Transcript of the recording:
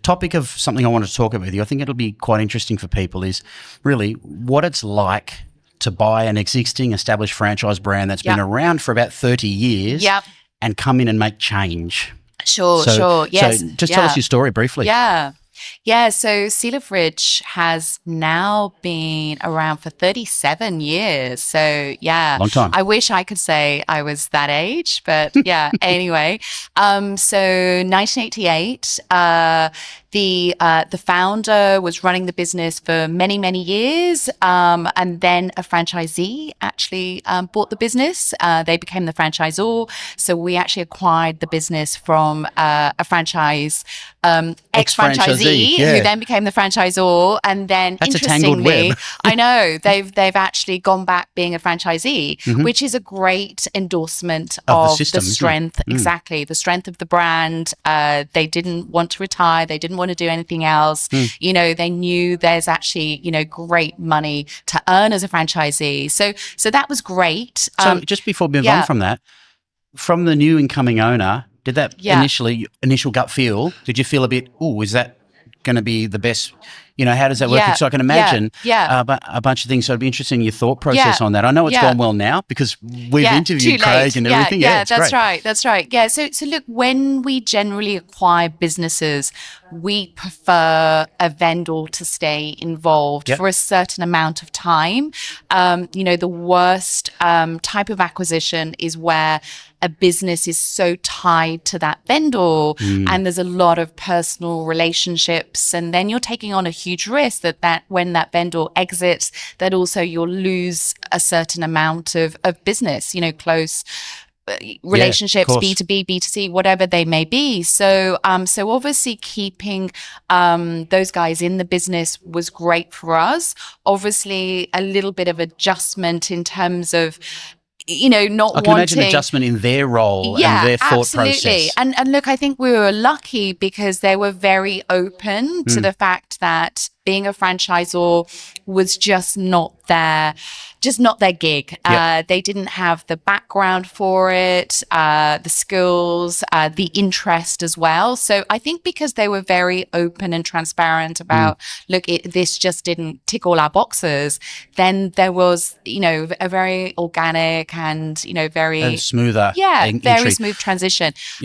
Topic of something I want to talk about with you, I think it'll be quite interesting for people, is really what it's like to buy an existing established franchise brand that's been around for about 30 years and come in and make change. Sure. Yes. So just tell us your story briefly. Yeah, so Seal of Ridge has now been around for 37 years. So, Long time. I wish I could say I was that age, but anyway. So 1988, the founder was running the business for many, many years, and then a franchisee actually bought the business. They became the franchisor. So we actually acquired the business from a franchise ex-franchisee who then became the franchisor. And then that's interestingly, a tangled web. I know they've actually gone back being a franchisee, which is a great endorsement of the strength, exactly, the strength of the brand. They didn't want to retire. They didn't want to do anything else. You know, they knew there's actually, you know, great money to earn as a franchisee. So that was great. So just before we move on from that, from the new incoming owner, did that initial gut feel, did you feel a bit, is that going to be the best? You know, how does that work? So I can imagine a bunch of things. So it'd be interesting your thought process on that. I know it's gone well now because we've interviewed Craig and everything. That's great. That's right. Yeah. So look, when we generally acquire businesses, we prefer a vendor to stay involved for a certain amount of time. You know, the worst type of acquisition is where a business is so tied to that vendor and there's a lot of personal relationships, and then you're taking on a huge risk that when that vendor exits, that also you'll lose a certain amount of business, you know, close relationships, B2B, B2C, whatever they may be. So obviously keeping those guys in the business was great for us. Obviously a little bit of adjustment in terms of, you know, not wanting... I can imagine adjustment in their role and their thought process. And look, I think we were lucky because they were very open to the fact that being a franchisor was just not their gig. They didn't have the background for it, the skills, the interest as well. So I think because they were very open and transparent about, look, this just didn't tick all our boxes, then there was, you know, a very organic and, you know, very smoother very smooth transition.